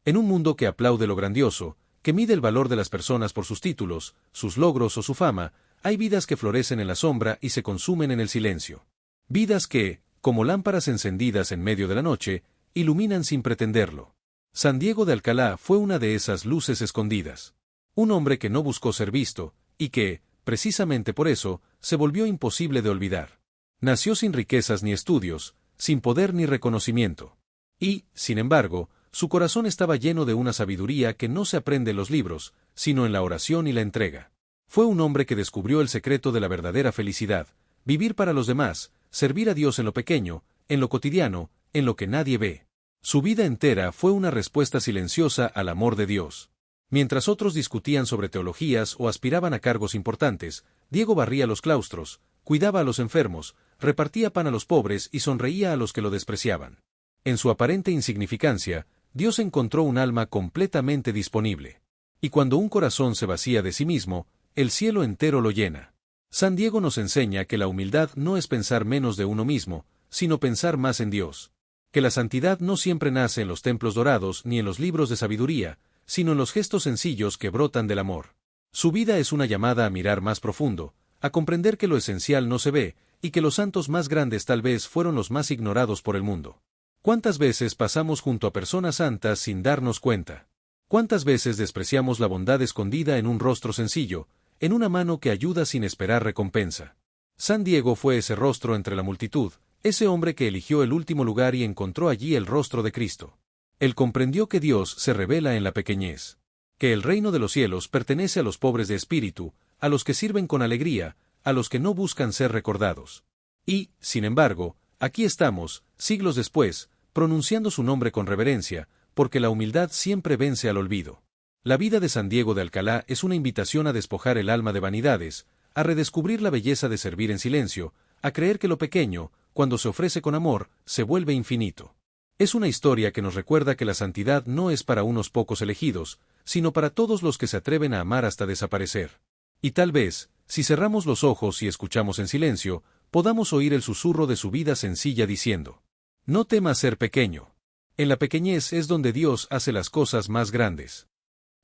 En un mundo que aplaude lo grandioso, que mide el valor de las personas por sus títulos, sus logros o su fama, hay vidas que florecen en la sombra y se consumen en el silencio. Vidas que, como lámparas encendidas en medio de la noche, iluminan sin pretenderlo. San Diego de Alcalá fue una de esas luces escondidas. Un hombre que no buscó ser visto, y que, precisamente por eso, se volvió imposible de olvidar. Nació sin riquezas ni estudios, sin poder ni reconocimiento. Y, sin embargo, su corazón estaba lleno de una sabiduría que no se aprende en los libros, sino en la oración y la entrega. Fue un hombre que descubrió el secreto de la verdadera felicidad, vivir para los demás, servir a Dios en lo pequeño, en lo cotidiano, en lo que nadie ve. Su vida entera fue una respuesta silenciosa al amor de Dios. Mientras otros discutían sobre teologías o aspiraban a cargos importantes, Diego barría los claustros, cuidaba a los enfermos, repartía pan a los pobres y sonreía a los que lo despreciaban. En su aparente insignificancia, Dios encontró un alma completamente disponible. Y cuando un corazón se vacía de sí mismo, el cielo entero lo llena. San Diego nos enseña que la humildad no es pensar menos de uno mismo, sino pensar más en Dios. Que la santidad no siempre nace en los templos dorados ni en los libros de sabiduría, sino en los gestos sencillos que brotan del amor. Su vida es una llamada a mirar más profundo, a comprender que lo esencial no se ve, y que los santos más grandes tal vez fueron los más ignorados por el mundo. ¿Cuántas veces pasamos junto a personas santas sin darnos cuenta? ¿Cuántas veces despreciamos la bondad escondida en un rostro sencillo, en una mano que ayuda sin esperar recompensa? San Diego fue ese rostro entre la multitud, ese hombre que eligió el último lugar y encontró allí el rostro de Cristo. Él comprendió que Dios se revela en la pequeñez, que el reino de los cielos pertenece a los pobres de espíritu, a los que sirven con alegría, a los que no buscan ser recordados. Y, sin embargo, aquí estamos, siglos después, pronunciando su nombre con reverencia, porque la humildad siempre vence al olvido. La vida de San Diego de Alcalá es una invitación a despojar el alma de vanidades, a redescubrir la belleza de servir en silencio, a creer que lo pequeño, cuando se ofrece con amor, se vuelve infinito. Es una historia que nos recuerda que la santidad no es para unos pocos elegidos, sino para todos los que se atreven a amar hasta desaparecer. Y tal vez, si cerramos los ojos y escuchamos en silencio, podamos oír el susurro de su vida sencilla diciendo: no temas ser pequeño. En la pequeñez es donde Dios hace las cosas más grandes.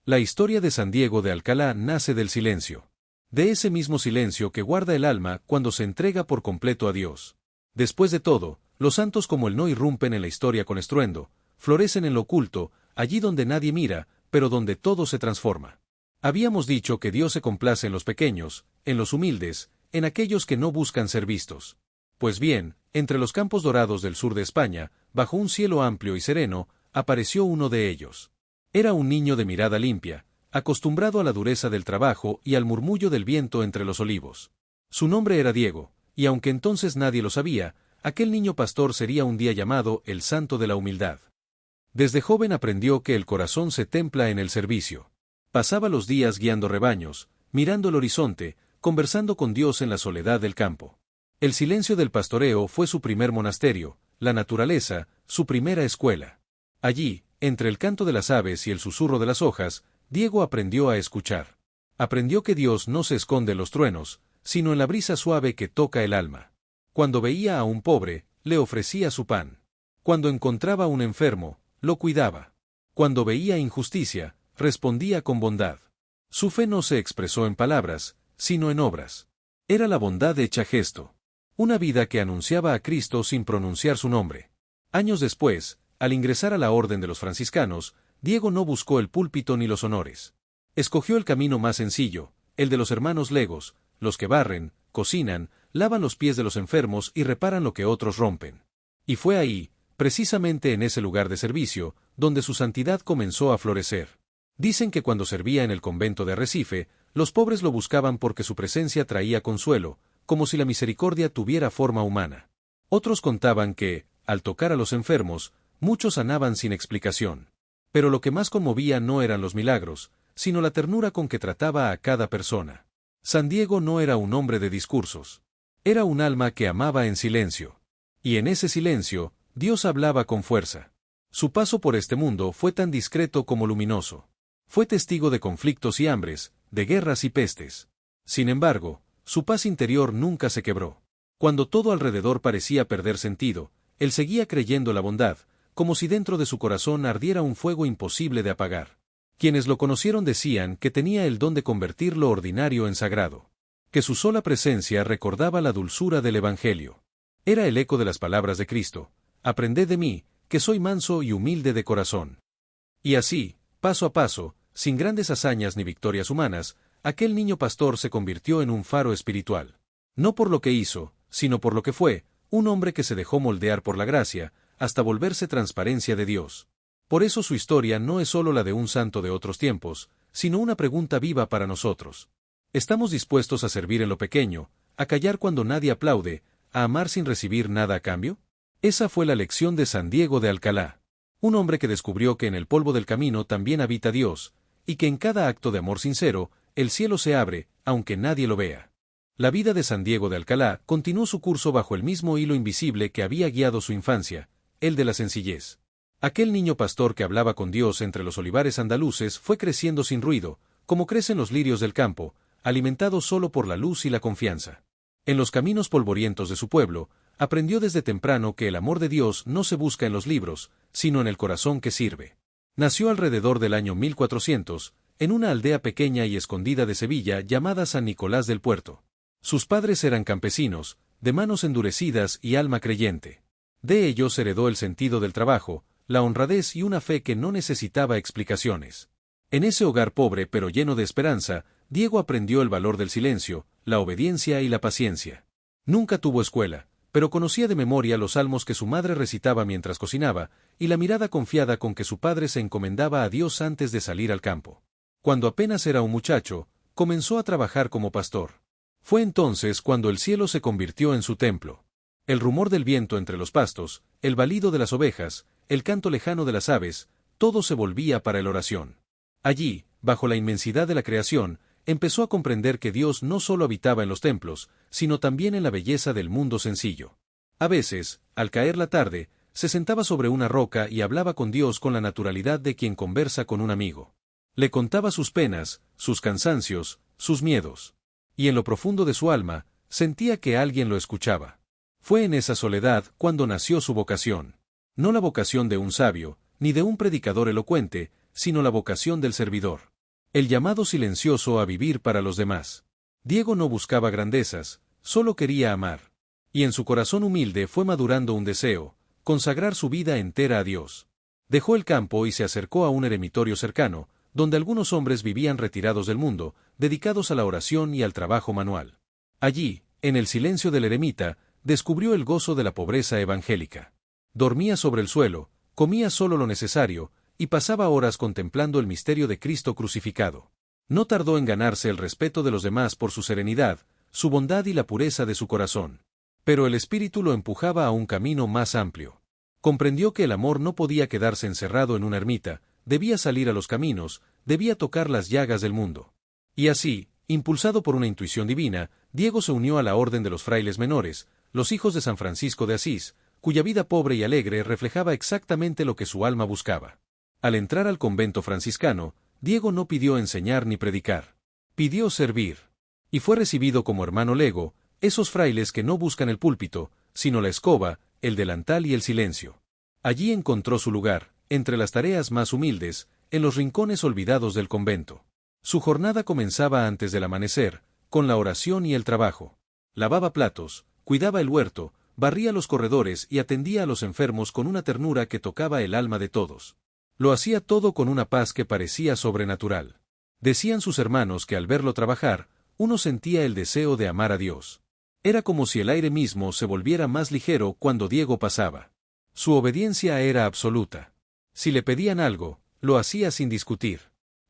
La historia de San Diego de Alcalá nace del silencio. De ese mismo silencio que guarda el alma cuando se entrega por completo a Dios. Después de todo, los santos como él no irrumpen en la historia con estruendo, florecen en lo oculto, allí donde nadie mira, pero donde todo se transforma. Habíamos dicho que Dios se complace en los pequeños, en los humildes, en aquellos que no buscan ser vistos. Pues bien, entre los campos dorados del sur de España, bajo un cielo amplio y sereno, apareció uno de ellos. Era un niño de mirada limpia, acostumbrado a la dureza del trabajo y al murmullo del viento entre los olivos. Su nombre era Diego, y aunque entonces nadie lo sabía, aquel niño pastor sería un día llamado el Santo de la Humildad. Desde joven aprendió que el corazón se templa en el servicio. Pasaba los días guiando rebaños, mirando el horizonte, conversando con Dios en la soledad del campo. El silencio del pastoreo fue su primer monasterio, la naturaleza, su primera escuela. Allí, entre el canto de las aves y el susurro de las hojas, Diego aprendió a escuchar. Aprendió que Dios no se esconde en los truenos, sino en la brisa suave que toca el alma. Cuando veía a un pobre, le ofrecía su pan. Cuando encontraba a un enfermo, lo cuidaba. Cuando veía injusticia, respondía con bondad. Su fe no se expresó en palabras, sino en obras. Era la bondad hecha gesto. Una vida que anunciaba a Cristo sin pronunciar su nombre. Años después, al ingresar a la orden de los franciscanos, Diego no buscó el púlpito ni los honores. Escogió el camino más sencillo, el de los hermanos legos, los que barren, cocinan, lavan los pies de los enfermos y reparan lo que otros rompen. Y fue ahí, precisamente en ese lugar de servicio, donde su santidad comenzó a florecer. Dicen que cuando servía en el convento de Arrecife, los pobres lo buscaban porque su presencia traía consuelo, como si la misericordia tuviera forma humana. Otros contaban que, al tocar a los enfermos, muchos sanaban sin explicación. Pero lo que más conmovía no eran los milagros, sino la ternura con que trataba a cada persona. San Diego no era un hombre de discursos. Era un alma que amaba en silencio. Y en ese silencio, Dios hablaba con fuerza. Su paso por este mundo fue tan discreto como luminoso. Fue testigo de conflictos y hambres, de guerras y pestes. Sin embargo, su paz interior nunca se quebró. Cuando todo alrededor parecía perder sentido, él seguía creyendo la bondad, como si dentro de su corazón ardiera un fuego imposible de apagar. Quienes lo conocieron decían que tenía el don de convertir lo ordinario en sagrado, que su sola presencia recordaba la dulzura del Evangelio. Era el eco de las palabras de Cristo: «Aprended de mí, que soy manso y humilde de corazón». Y así, paso a paso, sin grandes hazañas ni victorias humanas, aquel niño pastor se convirtió en un faro espiritual. No por lo que hizo, sino por lo que fue, un hombre que se dejó moldear por la gracia, hasta volverse transparencia de Dios. Por eso su historia no es solo la de un santo de otros tiempos, sino una pregunta viva para nosotros. ¿Estamos dispuestos a servir en lo pequeño, a callar cuando nadie aplaude, a amar sin recibir nada a cambio? Esa fue la lección de San Diego de Alcalá. Un hombre que descubrió que en el polvo del camino también habita Dios, y que en cada acto de amor sincero, el cielo se abre, aunque nadie lo vea. La vida de San Diego de Alcalá continuó su curso bajo el mismo hilo invisible que había guiado su infancia, el de la sencillez. Aquel niño pastor que hablaba con Dios entre los olivares andaluces fue creciendo sin ruido, como crecen los lirios del campo, alimentado solo por la luz y la confianza. En los caminos polvorientos de su pueblo, aprendió desde temprano que el amor de Dios no se busca en los libros, sino en el corazón que sirve. Nació alrededor del año 1400, en una aldea pequeña y escondida de Sevilla llamada San Nicolás del Puerto. Sus padres eran campesinos, de manos endurecidas y alma creyente. De ellos heredó el sentido del trabajo, la honradez y una fe que no necesitaba explicaciones. En ese hogar pobre pero lleno de esperanza, Diego aprendió el valor del silencio, la obediencia y la paciencia. Nunca tuvo escuela, pero conocía de memoria los salmos que su madre recitaba mientras cocinaba, y la mirada confiada con que su padre se encomendaba a Dios antes de salir al campo. Cuando apenas era un muchacho, comenzó a trabajar como pastor. Fue entonces cuando el cielo se convirtió en su templo. El rumor del viento entre los pastos, el balido de las ovejas, el canto lejano de las aves, todo se volvía para la oración. Allí, bajo la inmensidad de la creación, empezó a comprender que Dios no solo habitaba en los templos, sino también en la belleza del mundo sencillo. A veces, al caer la tarde, se sentaba sobre una roca y hablaba con Dios con la naturalidad de quien conversa con un amigo. Le contaba sus penas, sus cansancios, sus miedos. Y en lo profundo de su alma, sentía que alguien lo escuchaba. Fue en esa soledad cuando nació su vocación. No la vocación de un sabio, ni de un predicador elocuente, sino la vocación del servidor. El llamado silencioso a vivir para los demás. Diego no buscaba grandezas, solo quería amar. Y en su corazón humilde fue madurando un deseo: consagrar su vida entera a Dios. Dejó el campo y se acercó a un eremitorio cercano, donde algunos hombres vivían retirados del mundo, dedicados a la oración y al trabajo manual. Allí, en el silencio del eremita, descubrió el gozo de la pobreza evangélica. Dormía sobre el suelo, comía solo lo necesario, y pasaba horas contemplando el misterio de Cristo crucificado. No tardó en ganarse el respeto de los demás por su serenidad, su bondad y la pureza de su corazón. Pero el espíritu lo empujaba a un camino más amplio. Comprendió que el amor no podía quedarse encerrado en una ermita, debía salir a los caminos, debía tocar las llagas del mundo. Y así, impulsado por una intuición divina, Diego se unió a la orden de los frailes menores, los hijos de San Francisco de Asís, cuya vida pobre y alegre reflejaba exactamente lo que su alma buscaba. Al entrar al convento franciscano, Diego no pidió enseñar ni predicar. Pidió servir. Y fue recibido como hermano lego, esos frailes que no buscan el púlpito, sino la escoba, el delantal y el silencio. Allí encontró su lugar, entre las tareas más humildes, en los rincones olvidados del convento. Su jornada comenzaba antes del amanecer, con la oración y el trabajo. Lavaba platos, cuidaba el huerto, barría los corredores y atendía a los enfermos con una ternura que tocaba el alma de todos. Lo hacía todo con una paz que parecía sobrenatural. Decían sus hermanos que al verlo trabajar, uno sentía el deseo de amar a Dios. Era como si el aire mismo se volviera más ligero cuando Diego pasaba. Su obediencia era absoluta. Si le pedían algo, lo hacía sin discutir.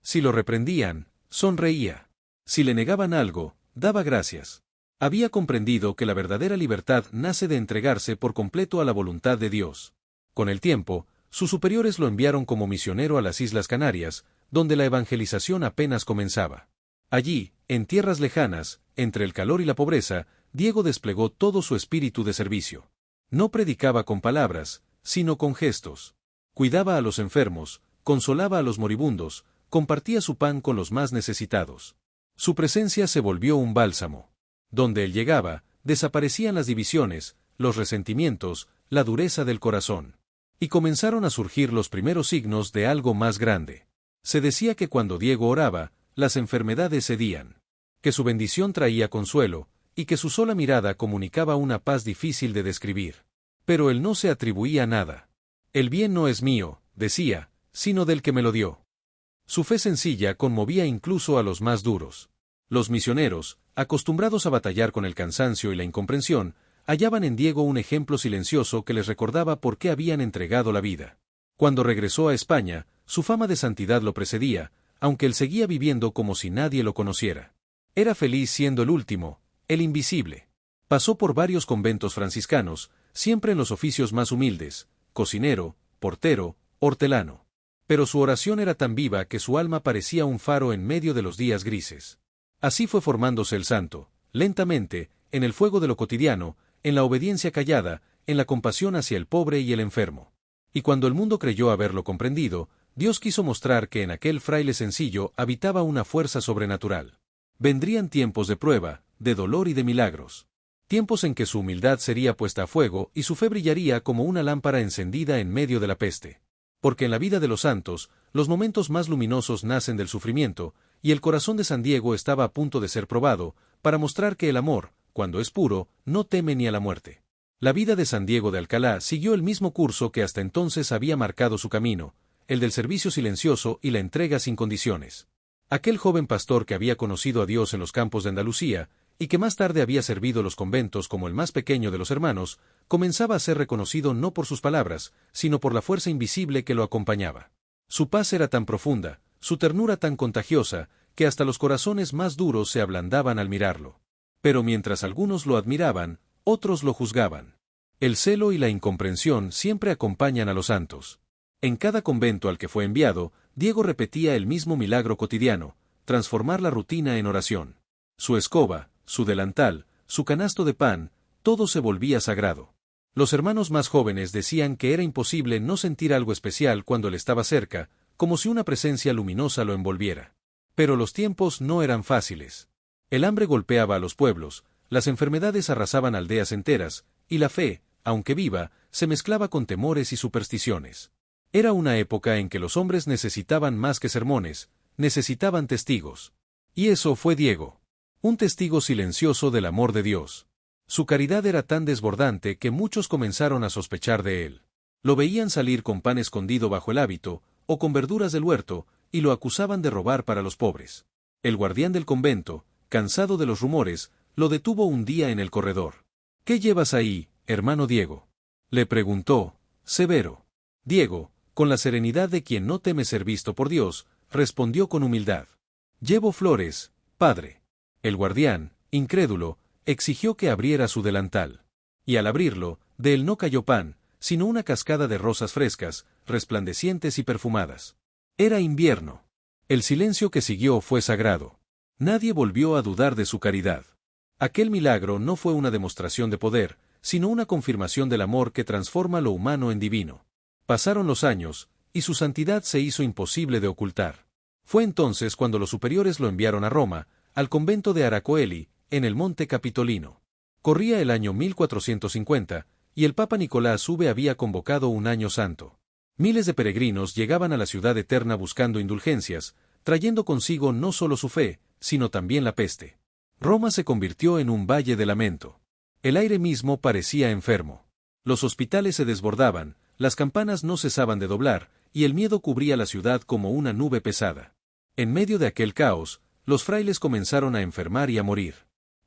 Si lo reprendían, sonreía. Si le negaban algo, daba gracias. Había comprendido que la verdadera libertad nace de entregarse por completo a la voluntad de Dios. Con el tiempo, sus superiores lo enviaron como misionero a las Islas Canarias, donde la evangelización apenas comenzaba. Allí, en tierras lejanas, entre el calor y la pobreza, Diego desplegó todo su espíritu de servicio. No predicaba con palabras, sino con gestos. Cuidaba a los enfermos, consolaba a los moribundos, compartía su pan con los más necesitados. Su presencia se volvió un bálsamo. Donde él llegaba, desaparecían las divisiones, los resentimientos, la dureza del corazón. Y comenzaron a surgir los primeros signos de algo más grande. Se decía que cuando Diego oraba, las enfermedades cedían, que su bendición traía consuelo, y que su sola mirada comunicaba una paz difícil de describir. Pero él no se atribuía nada. El bien no es mío, decía, sino del que me lo dio. Su fe sencilla conmovía incluso a los más duros. Los misioneros, acostumbrados a batallar con el cansancio y la incomprensión, hallaban en Diego un ejemplo silencioso que les recordaba por qué habían entregado la vida. Cuando regresó a España, su fama de santidad lo precedía, aunque él seguía viviendo como si nadie lo conociera. Era feliz siendo el último, el invisible. Pasó por varios conventos franciscanos, siempre en los oficios más humildes, cocinero, portero, hortelano. Pero su oración era tan viva que su alma parecía un faro en medio de los días grises. Así fue formándose el santo, lentamente, en el fuego de lo cotidiano, en la obediencia callada, en la compasión hacia el pobre y el enfermo. Y cuando el mundo creyó haberlo comprendido, Dios quiso mostrar que en aquel fraile sencillo habitaba una fuerza sobrenatural. Vendrían tiempos de prueba, de dolor y de milagros. Tiempos en que su humildad sería puesta a fuego y su fe brillaría como una lámpara encendida en medio de la peste. Porque en la vida de los santos, los momentos más luminosos nacen del sufrimiento, y el corazón de San Diego estaba a punto de ser probado, para mostrar que el amor, cuando es puro, no teme ni a la muerte. La vida de San Diego de Alcalá siguió el mismo curso que hasta entonces había marcado su camino, el del servicio silencioso y la entrega sin condiciones. Aquel joven pastor que había conocido a Dios en los campos de Andalucía, y que más tarde había servido los conventos como el más pequeño de los hermanos, comenzaba a ser reconocido no por sus palabras, sino por la fuerza invisible que lo acompañaba. Su paz era tan profunda, su ternura tan contagiosa, que hasta los corazones más duros se ablandaban al mirarlo. Pero mientras algunos lo admiraban, otros lo juzgaban. El celo y la incomprensión siempre acompañan a los santos. En cada convento al que fue enviado, Diego repetía el mismo milagro cotidiano, transformar la rutina en oración. Su escoba, su delantal, su canasto de pan, todo se volvía sagrado. Los hermanos más jóvenes decían que era imposible no sentir algo especial cuando él estaba cerca, como si una presencia luminosa lo envolviera. Pero los tiempos no eran fáciles. El hambre golpeaba a los pueblos, las enfermedades arrasaban aldeas enteras, y la fe, aunque viva, se mezclaba con temores y supersticiones. Era una época en que los hombres necesitaban más que sermones, necesitaban testigos. Y eso fue Diego. Un testigo silencioso del amor de Dios. Su caridad era tan desbordante que muchos comenzaron a sospechar de él. Lo veían salir con pan escondido bajo el hábito, o con verduras del huerto, y lo acusaban de robar para los pobres. El guardián del convento, cansado de los rumores, lo detuvo un día en el corredor. «¿Qué llevas ahí, hermano Diego?», le preguntó, severo. Diego, con la serenidad de quien no teme ser visto por Dios, respondió con humildad. «Llevo flores, padre». El guardián, incrédulo, exigió que abriera su delantal. Y al abrirlo, de él no cayó pan, sino una cascada de rosas frescas, resplandecientes y perfumadas. Era invierno. El silencio que siguió fue sagrado. Nadie volvió a dudar de su caridad. Aquel milagro no fue una demostración de poder, sino una confirmación del amor que transforma lo humano en divino. Pasaron los años, y su santidad se hizo imposible de ocultar. Fue entonces cuando los superiores lo enviaron a Roma, al convento de Aracoeli, en el Monte Capitolino. Corría el año 1450, y el Papa Nicolás V había convocado un año santo. Miles de peregrinos llegaban a la ciudad eterna buscando indulgencias, trayendo consigo no solo su fe, sino también la peste. Roma se convirtió en un valle de lamento. El aire mismo parecía enfermo. Los hospitales se desbordaban, las campanas no cesaban de doblar, y el miedo cubría la ciudad como una nube pesada. En medio de aquel caos, los frailes comenzaron a enfermar y a morir.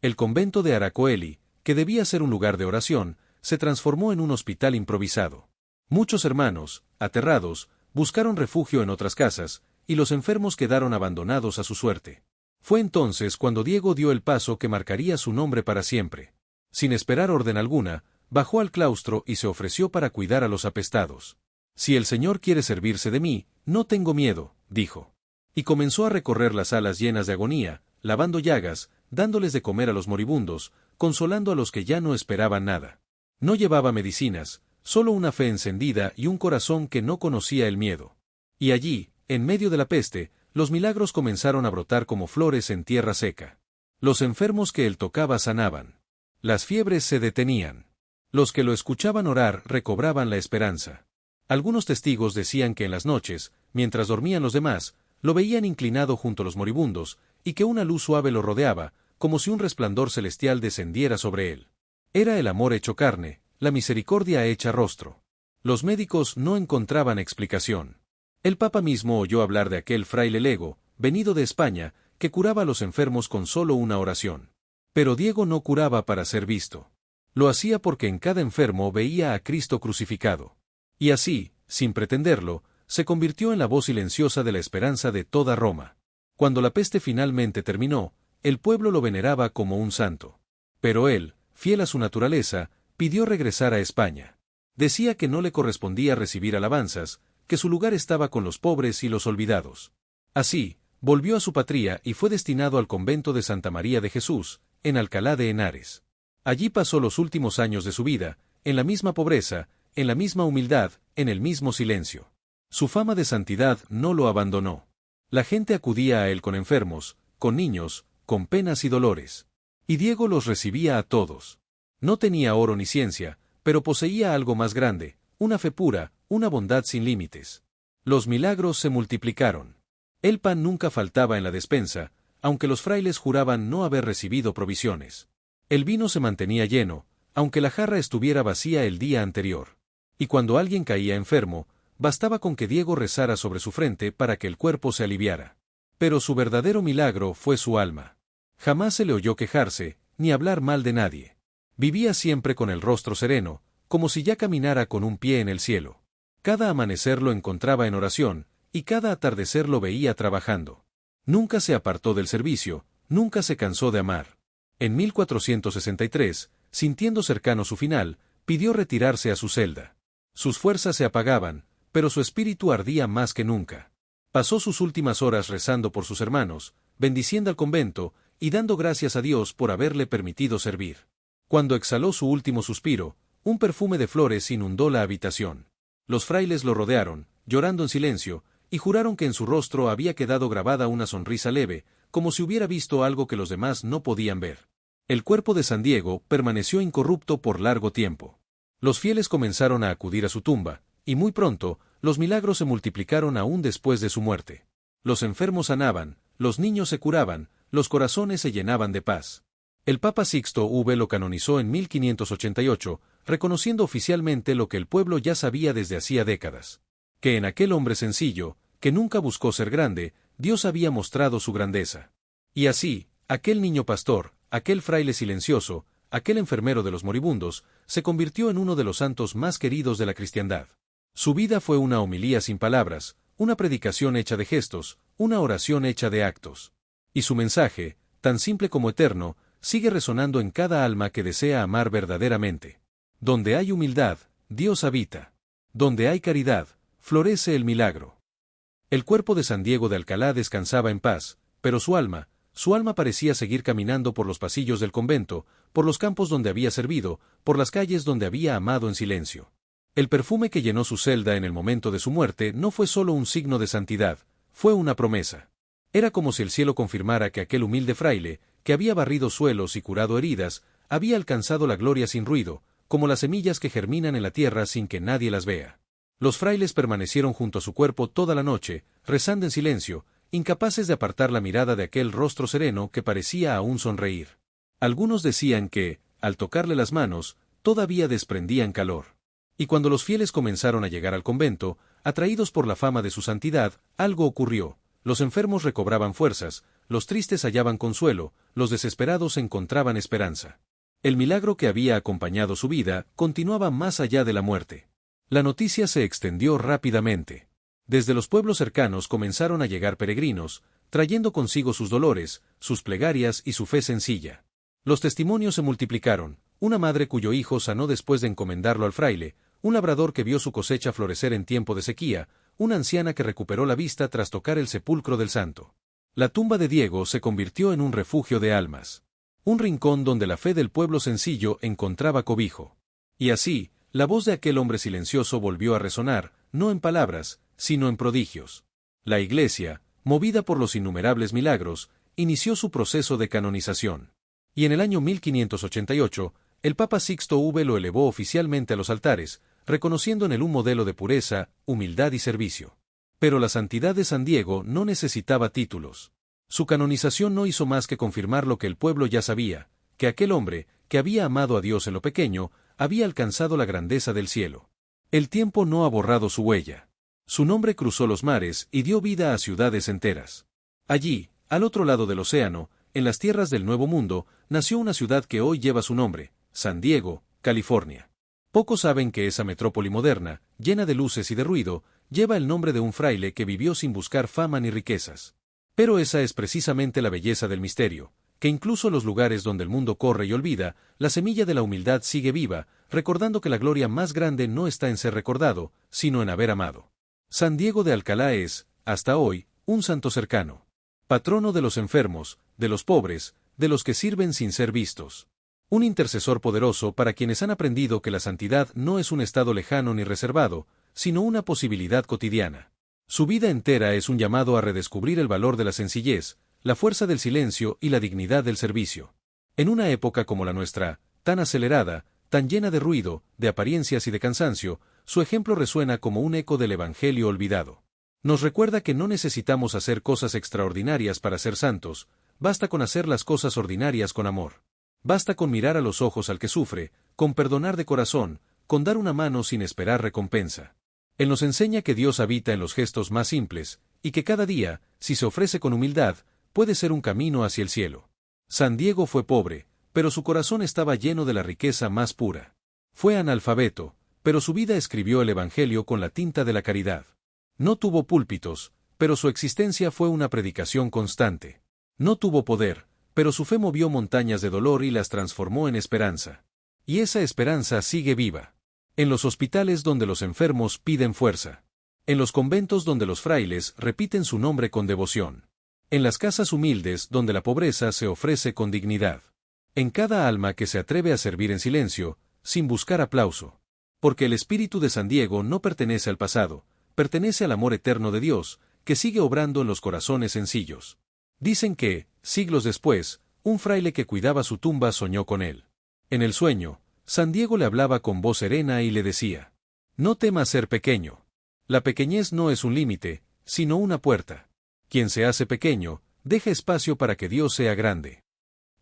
El convento de Aracoeli, que debía ser un lugar de oración, se transformó en un hospital improvisado. Muchos hermanos, aterrados, buscaron refugio en otras casas, y los enfermos quedaron abandonados a su suerte. Fue entonces cuando Diego dio el paso que marcaría su nombre para siempre. Sin esperar orden alguna, bajó al claustro y se ofreció para cuidar a los apestados. «Si el Señor quiere servirse de mí, no tengo miedo», dijo. Y comenzó a recorrer las salas llenas de agonía, lavando llagas, dándoles de comer a los moribundos, consolando a los que ya no esperaban nada. No llevaba medicinas, solo una fe encendida y un corazón que no conocía el miedo. Y allí, en medio de la peste, los milagros comenzaron a brotar como flores en tierra seca. Los enfermos que él tocaba sanaban. Las fiebres se detenían. Los que lo escuchaban orar recobraban la esperanza. Algunos testigos decían que en las noches, mientras dormían los demás, lo veían inclinado junto a los moribundos, y que una luz suave lo rodeaba, como si un resplandor celestial descendiera sobre él. Era el amor hecho carne, la misericordia hecha rostro. Los médicos no encontraban explicación. El Papa mismo oyó hablar de aquel fraile lego, venido de España, que curaba a los enfermos con solo una oración. Pero Diego no curaba para ser visto. Lo hacía porque en cada enfermo veía a Cristo crucificado. Y así, sin pretenderlo, se convirtió en la voz silenciosa de la esperanza de toda Roma. Cuando la peste finalmente terminó, el pueblo lo veneraba como un santo. Pero él, fiel a su naturaleza, pidió regresar a España. Decía que no le correspondía recibir alabanzas, que su lugar estaba con los pobres y los olvidados. Así, volvió a su patria y fue destinado al convento de Santa María de Jesús, en Alcalá de Henares. Allí pasó los últimos años de su vida, en la misma pobreza, en la misma humildad, en el mismo silencio. Su fama de santidad no lo abandonó. La gente acudía a él con enfermos, con niños, con penas y dolores. Y Diego los recibía a todos. No tenía oro ni ciencia, pero poseía algo más grande, una fe pura, una bondad sin límites. Los milagros se multiplicaron. El pan nunca faltaba en la despensa, aunque los frailes juraban no haber recibido provisiones. El vino se mantenía lleno, aunque la jarra estuviera vacía el día anterior. Y cuando alguien caía enfermo, bastaba con que Diego rezara sobre su frente para que el cuerpo se aliviara. Pero su verdadero milagro fue su alma. Jamás se le oyó quejarse, ni hablar mal de nadie. Vivía siempre con el rostro sereno, como si ya caminara con un pie en el cielo. Cada amanecer lo encontraba en oración, y cada atardecer lo veía trabajando. Nunca se apartó del servicio, nunca se cansó de amar. En 1463, sintiendo cercano su final, pidió retirarse a su celda. Sus fuerzas se apagaban, pero su espíritu ardía más que nunca. Pasó sus últimas horas rezando por sus hermanos, bendiciendo al convento, y dando gracias a Dios por haberle permitido servir. Cuando exhaló su último suspiro, un perfume de flores inundó la habitación. Los frailes lo rodearon, llorando en silencio, y juraron que en su rostro había quedado grabada una sonrisa leve, como si hubiera visto algo que los demás no podían ver. El cuerpo de San Diego permaneció incorrupto por largo tiempo. Los fieles comenzaron a acudir a su tumba, y muy pronto, los milagros se multiplicaron aún después de su muerte. Los enfermos sanaban, los niños se curaban, los corazones se llenaban de paz. El Papa Sixto V lo canonizó en 1588, reconociendo oficialmente lo que el pueblo ya sabía desde hacía décadas. Que en aquel hombre sencillo, que nunca buscó ser grande, Dios había mostrado su grandeza. Y así, aquel niño pastor, aquel fraile silencioso, aquel enfermero de los moribundos, se convirtió en uno de los santos más queridos de la cristiandad. Su vida fue una homilía sin palabras, una predicación hecha de gestos, una oración hecha de actos. Y su mensaje, tan simple como eterno, sigue resonando en cada alma que desea amar verdaderamente. Donde hay humildad, Dios habita. Donde hay caridad, florece el milagro. El cuerpo de San Diego de Alcalá descansaba en paz, pero su alma parecía seguir caminando por los pasillos del convento, por los campos donde había servido, por las calles donde había amado en silencio. El perfume que llenó su celda en el momento de su muerte no fue solo un signo de santidad, fue una promesa. Era como si el cielo confirmara que aquel humilde fraile, que había barrido suelos y curado heridas, había alcanzado la gloria sin ruido, como las semillas que germinan en la tierra sin que nadie las vea. Los frailes permanecieron junto a su cuerpo toda la noche, rezando en silencio, incapaces de apartar la mirada de aquel rostro sereno que parecía aún sonreír. Algunos decían que, al tocarle las manos, todavía desprendían calor. Y cuando los fieles comenzaron a llegar al convento, atraídos por la fama de su santidad, algo ocurrió. Los enfermos recobraban fuerzas, los tristes hallaban consuelo, los desesperados encontraban esperanza. El milagro que había acompañado su vida continuaba más allá de la muerte. La noticia se extendió rápidamente. Desde los pueblos cercanos comenzaron a llegar peregrinos, trayendo consigo sus dolores, sus plegarias y su fe sencilla. Los testimonios se multiplicaron, una madre cuyo hijo sanó después de encomendarlo al fraile, un labrador que vio su cosecha florecer en tiempo de sequía, una anciana que recuperó la vista tras tocar el sepulcro del santo. La tumba de Diego se convirtió en un refugio de almas. Un rincón donde la fe del pueblo sencillo encontraba cobijo. Y así, la voz de aquel hombre silencioso volvió a resonar, no en palabras, sino en prodigios. La Iglesia, movida por los innumerables milagros, inició su proceso de canonización. Y en el año 1588, el Papa Sixto V lo elevó oficialmente a los altares, reconociendo en él un modelo de pureza, humildad y servicio. Pero la santidad de San Diego no necesitaba títulos. Su canonización no hizo más que confirmar lo que el pueblo ya sabía, que aquel hombre, que había amado a Dios en lo pequeño, había alcanzado la grandeza del cielo. El tiempo no ha borrado su huella. Su nombre cruzó los mares y dio vida a ciudades enteras. Allí, al otro lado del océano, en las tierras del Nuevo Mundo, nació una ciudad que hoy lleva su nombre, San Diego, California. Pocos saben que esa metrópoli moderna, llena de luces y de ruido, lleva el nombre de un fraile que vivió sin buscar fama ni riquezas. Pero esa es precisamente la belleza del misterio, que incluso en los lugares donde el mundo corre y olvida, la semilla de la humildad sigue viva, recordando que la gloria más grande no está en ser recordado, sino en haber amado. San Diego de Alcalá es, hasta hoy, un santo cercano. Patrono de los enfermos, de los pobres, de los que sirven sin ser vistos. Un intercesor poderoso para quienes han aprendido que la santidad no es un estado lejano ni reservado, sino una posibilidad cotidiana. Su vida entera es un llamado a redescubrir el valor de la sencillez, la fuerza del silencio y la dignidad del servicio. En una época como la nuestra, tan acelerada, tan llena de ruido, de apariencias y de cansancio, su ejemplo resuena como un eco del Evangelio olvidado. Nos recuerda que no necesitamos hacer cosas extraordinarias para ser santos, basta con hacer las cosas ordinarias con amor. Basta con mirar a los ojos al que sufre, con perdonar de corazón, con dar una mano sin esperar recompensa. Él nos enseña que Dios habita en los gestos más simples, y que cada día, si se ofrece con humildad, puede ser un camino hacia el cielo. San Diego fue pobre, pero su corazón estaba lleno de la riqueza más pura. Fue analfabeto, pero su vida escribió el Evangelio con la tinta de la caridad. No tuvo púlpitos, pero su existencia fue una predicación constante. No tuvo poder, pero su fe movió montañas de dolor y las transformó en esperanza. Y esa esperanza sigue viva. En los hospitales donde los enfermos piden fuerza. En los conventos donde los frailes repiten su nombre con devoción. En las casas humildes donde la pobreza se ofrece con dignidad. En cada alma que se atreve a servir en silencio, sin buscar aplauso. Porque el espíritu de San Diego no pertenece al pasado, pertenece al amor eterno de Dios, que sigue obrando en los corazones sencillos. Dicen que, siglos después, un fraile que cuidaba su tumba soñó con él. En el sueño, San Diego le hablaba con voz serena y le decía: «No temas ser pequeño. La pequeñez no es un límite, sino una puerta. Quien se hace pequeño, deja espacio para que Dios sea grande».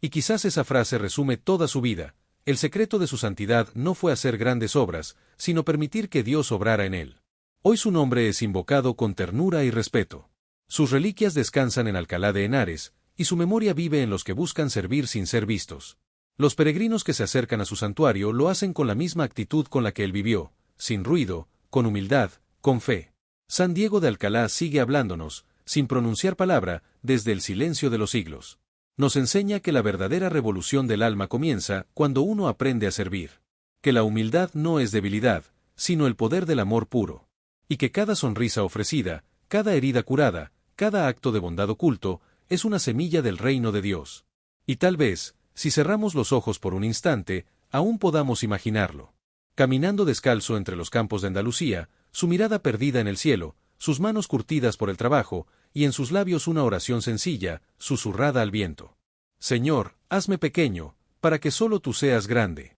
Y quizás esa frase resume toda su vida. El secreto de su santidad no fue hacer grandes obras, sino permitir que Dios obrara en él. Hoy su nombre es invocado con ternura y respeto. Sus reliquias descansan en Alcalá de Henares, y su memoria vive en los que buscan servir sin ser vistos. Los peregrinos que se acercan a su santuario lo hacen con la misma actitud con la que él vivió, sin ruido, con humildad, con fe. San Diego de Alcalá sigue hablándonos, sin pronunciar palabra, desde el silencio de los siglos. Nos enseña que la verdadera revolución del alma comienza cuando uno aprende a servir. Que la humildad no es debilidad, sino el poder del amor puro. Y que cada sonrisa ofrecida, cada herida curada, cada acto de bondad oculto, es una semilla del reino de Dios. Y tal vez, si cerramos los ojos por un instante, aún podamos imaginarlo. Caminando descalzo entre los campos de Andalucía, su mirada perdida en el cielo, sus manos curtidas por el trabajo, y en sus labios una oración sencilla, susurrada al viento. Señor, hazme pequeño, para que solo tú seas grande.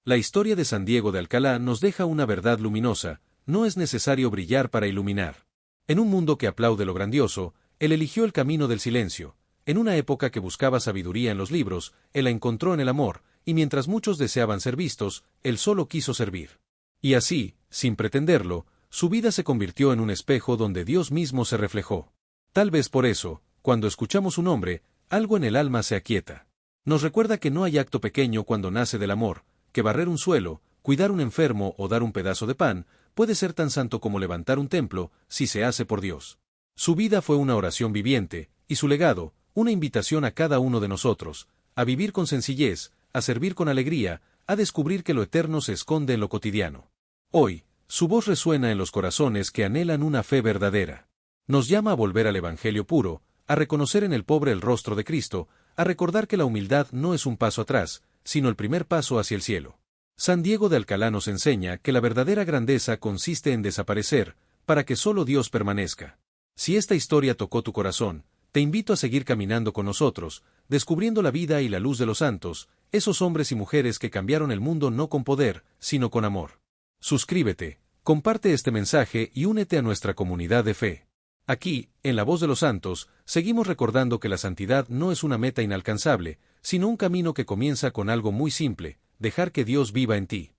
La historia de San Diego de Alcalá nos deja una verdad luminosa: no es necesario brillar para iluminar. En un mundo que aplaude lo grandioso, él eligió el camino del silencio. En una época que buscaba sabiduría en los libros, él la encontró en el amor, y mientras muchos deseaban ser vistos, él solo quiso servir. Y así, sin pretenderlo, su vida se convirtió en un espejo donde Dios mismo se reflejó. Tal vez por eso, cuando escuchamos su nombre, algo en el alma se aquieta. Nos recuerda que no hay acto pequeño cuando nace del amor, que barrer un suelo, cuidar un enfermo o dar un pedazo de pan, puede ser tan santo como levantar un templo, si se hace por Dios. Su vida fue una oración viviente, y su legado, una invitación a cada uno de nosotros, a vivir con sencillez, a servir con alegría, a descubrir que lo eterno se esconde en lo cotidiano. Hoy, su voz resuena en los corazones que anhelan una fe verdadera. Nos llama a volver al Evangelio puro, a reconocer en el pobre el rostro de Cristo, a recordar que la humildad no es un paso atrás, sino el primer paso hacia el cielo. San Diego de Alcalá nos enseña que la verdadera grandeza consiste en desaparecer, para que solo Dios permanezca. Si esta historia tocó tu corazón, te invito a seguir caminando con nosotros, descubriendo la vida y la luz de los santos, esos hombres y mujeres que cambiaron el mundo no con poder, sino con amor. Suscríbete, comparte este mensaje y únete a nuestra comunidad de fe. Aquí, en La Voz de los Santos, seguimos recordando que la santidad no es una meta inalcanzable, sino un camino que comienza con algo muy simple: dejar que Dios viva en ti.